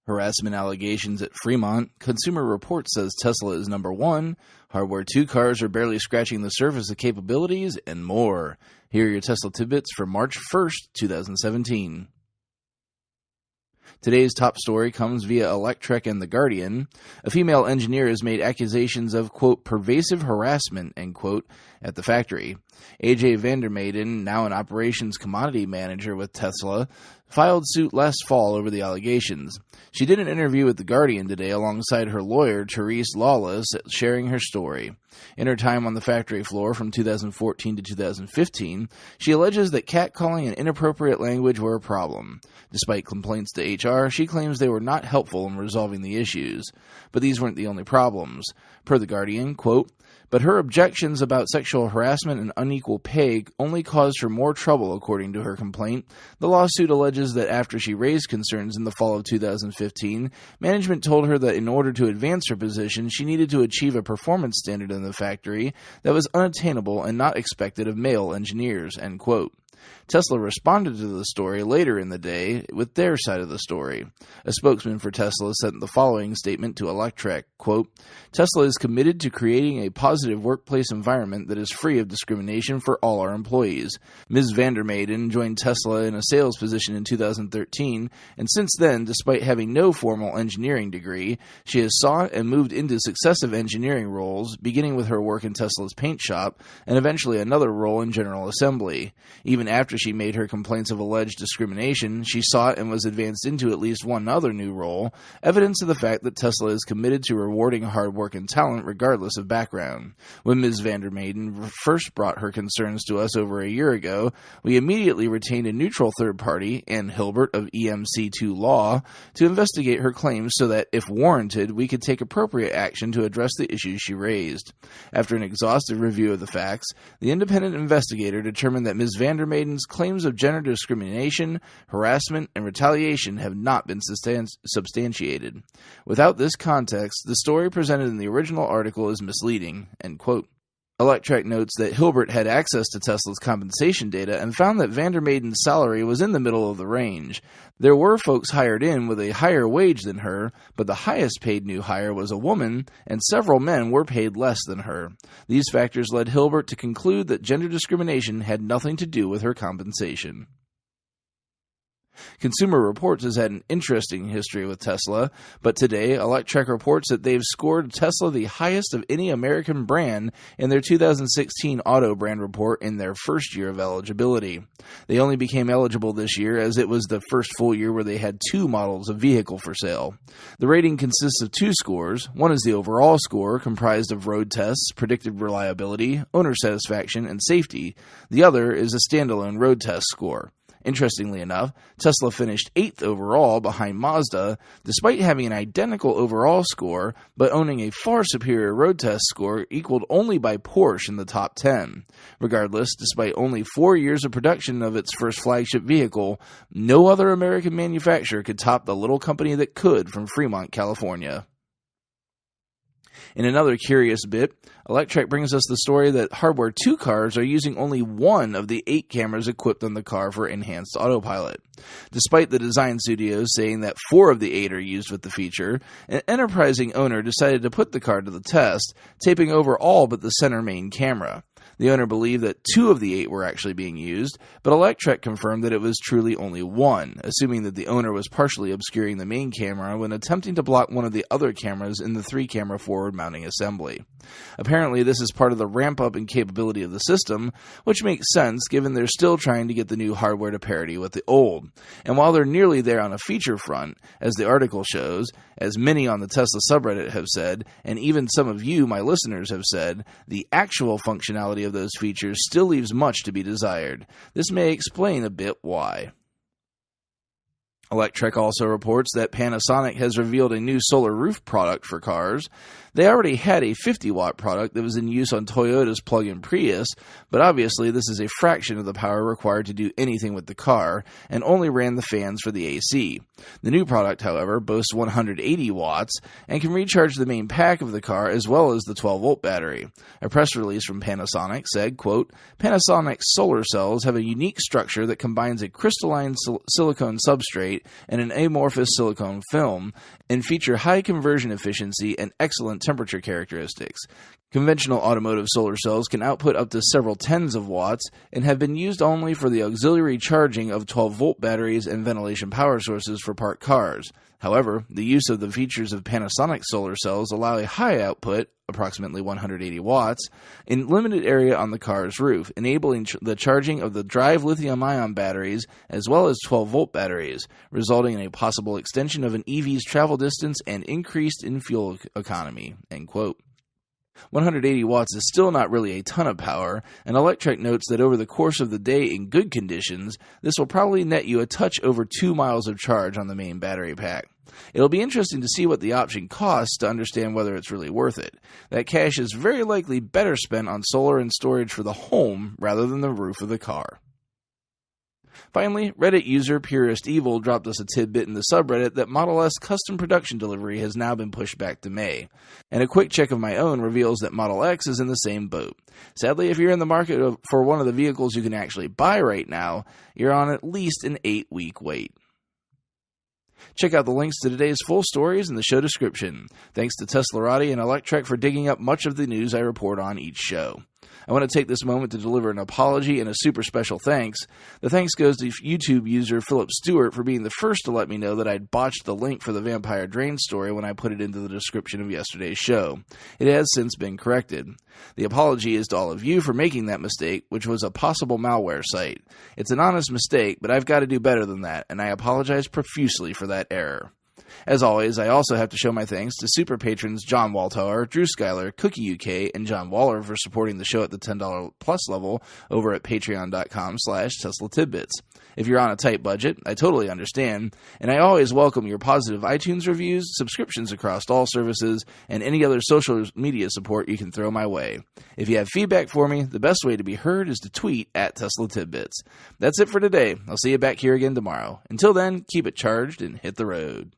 Harassment allegations at Fremont. Consumer Reports says Tesla is number one. Hardware 2 cars are barely scratching the surface of capabilities, and more. Here are your Tesla tidbits for March 1st, 2017. Today's top story comes via Electrek and The Guardian. A female engineer has made accusations of, quote, pervasive harassment, end quote, at the factory. A.J. Vandermaiden, now an operations commodity manager with Tesla, filed suit last fall over the allegations. She did an interview with The Guardian today alongside her lawyer, Therese Lawless, sharing her story. In her time on the factory floor from 2014 to 2015, she alleges that catcalling and inappropriate language were a problem. Despite complaints to HR, she claims they were not helpful in resolving the issues. But these weren't the only problems. Per The Guardian, quote, but her objections about sexual harassment and unequal pay only caused her more trouble, according to her complaint. The lawsuit alleges that after she raised concerns in the fall of 2015, management told her that in order to advance her position, she needed to achieve a performance standard in the factory that was unattainable and not expected of male engineers, end quote. Tesla responded to the story later in the day with their side of the story. A spokesman for Tesla sent the following statement to Electrek, quote, Tesla is committed to creating a positive workplace environment that is free of discrimination for all our employees. Ms. Vandermaiden joined Tesla in a sales position in 2013, and since then, despite having no formal engineering degree, she has sought and moved into successive engineering roles, beginning with her work in Tesla's paint shop, and eventually another role in General Assembly. Even after she made her complaints of alleged discrimination, she sought and was advanced into at least one other new role, evidence of the fact that Tesla is committed to rewarding hard work and talent regardless of background. When Ms. Vandermaiden first brought her concerns to us over a year ago, we immediately retained a neutral third party, Ann Hilbert of EMC2 Law, to investigate her claims so that, if warranted, we could take appropriate action to address the issues she raised. After an exhaustive review of the facts, the independent investigator determined that Ms. Vandermaiden's claims of gender discrimination, harassment, and retaliation have not been substantiated. Without this context, the story presented in the original article is misleading, end quote. Electrek notes that Hilbert had access to Tesla's compensation data and found that Vandermaiden's salary was in the middle of the range. There were folks hired in with a higher wage than her, but the highest paid new hire was a woman, and several men were paid less than her. These factors led Hilbert to conclude that gender discrimination had nothing to do with her compensation. Consumer Reports has had an interesting history with Tesla, but today Electrek reports that they've scored Tesla the highest of any American brand in their 2016 Auto Brand Report in their first year of eligibility. They only became eligible this year as it was the first full year where they had two models of vehicle for sale. The rating consists of two scores. One is the overall score, comprised of road tests, predicted reliability, owner satisfaction, and safety. The other is a standalone road test score. Interestingly enough, Tesla finished 8th overall behind Mazda, despite having an identical overall score, but owning a far superior road test score equaled only by Porsche in the top 10. Regardless, despite only 4 years of production of its first flagship vehicle, no other American manufacturer could top the little company that could from Fremont, California. In another curious bit, Electrek brings us the story that Hardware 2 cars are using only one of the 8 cameras equipped on the car for enhanced autopilot. Despite the design studios saying that 4 of the 8 are used with the feature, an enterprising owner decided to put the car to the test, taping over all but the center main camera. The owner believed that 2 of the 8 were actually being used, but Electrek confirmed that it was truly only 1, assuming that the owner was partially obscuring the main camera when attempting to block one of the other cameras in the 3-camera forward mounting assembly. Apparently, this is part of the ramp-up in capability of the system, which makes sense given they're still trying to get the new hardware to parity with the old. And while they're nearly there on a feature front, as the article shows, as many on the Tesla subreddit have said, and even some of you, my listeners, have said, the actual functionality of those features still leaves much to be desired. This may explain a bit why. Electrek also reports that Panasonic has revealed a new solar roof product for cars. They already had a 50-watt product that was in use on Toyota's plug-in Prius, but obviously this is a fraction of the power required to do anything with the car, and only ran the fans for the AC. The new product, however, boasts 180 watts, and can recharge the main pack of the car as well as the 12-volt battery. A press release from Panasonic said, quote, Panasonic's solar cells have a unique structure that combines a crystalline silicone substrate graphite and an amorphous silicone film, and feature high conversion efficiency and excellent temperature characteristics. Conventional automotive solar cells can output up to several tens of watts and have been used only for the auxiliary charging of 12-volt batteries and ventilation power sources for parked cars. However, the use of the features of Panasonic solar cells allow a high output, approximately 180 watts, in limited area on the car's roof, enabling the charging of the drive lithium-ion batteries as well as 12-volt batteries, resulting in a possible extension of an EV's travel distance and increased in fuel economy." End quote. 180 watts is still not really a ton of power, and Electrek notes that over the course of the day in good conditions, this will probably net you a touch over 2 miles of charge on the main battery pack. It'll be interesting to see what the option costs to understand whether it's really worth it. That cash is very likely better spent on solar and storage for the home rather than the roof of the car. Finally, Reddit user Purist Evil dropped us a tidbit in the subreddit that Model S custom production delivery has now been pushed back to May. And a quick check of my own reveals that Model X is in the same boat. Sadly, if you're in the market for one of the vehicles you can actually buy right now, you're on at least an 8-week wait. Check out the links to today's full stories in the show description. Thanks to Teslarati and Electrek for digging up much of the news I report on each show. I want to take this moment to deliver an apology and a super special thanks. The thanks goes to YouTube user Philip Stewart for being the first to let me know that I'd botched the link for the Vampire Drain story when I put it into the description of yesterday's show. It has since been corrected. The apology is to all of you for making that mistake, which was a possible malware site. It's an honest mistake, but I've got to do better than that, and I apologize profusely for that error. As always, I also have to show my thanks to super patrons John Waltauer, Drew Schuyler, Cookie UK, and John Waller for supporting the show at the $10 plus level over at patreon.com/Tesla Tidbits. If you're on a tight budget, I totally understand, and I always welcome your positive iTunes reviews, subscriptions across all services, and any other social media support you can throw my way. If you have feedback for me, the best way to be heard is to tweet at Tesla Tidbits. That's it for today. I'll see you back here again tomorrow. Until then, keep it charged and hit the road.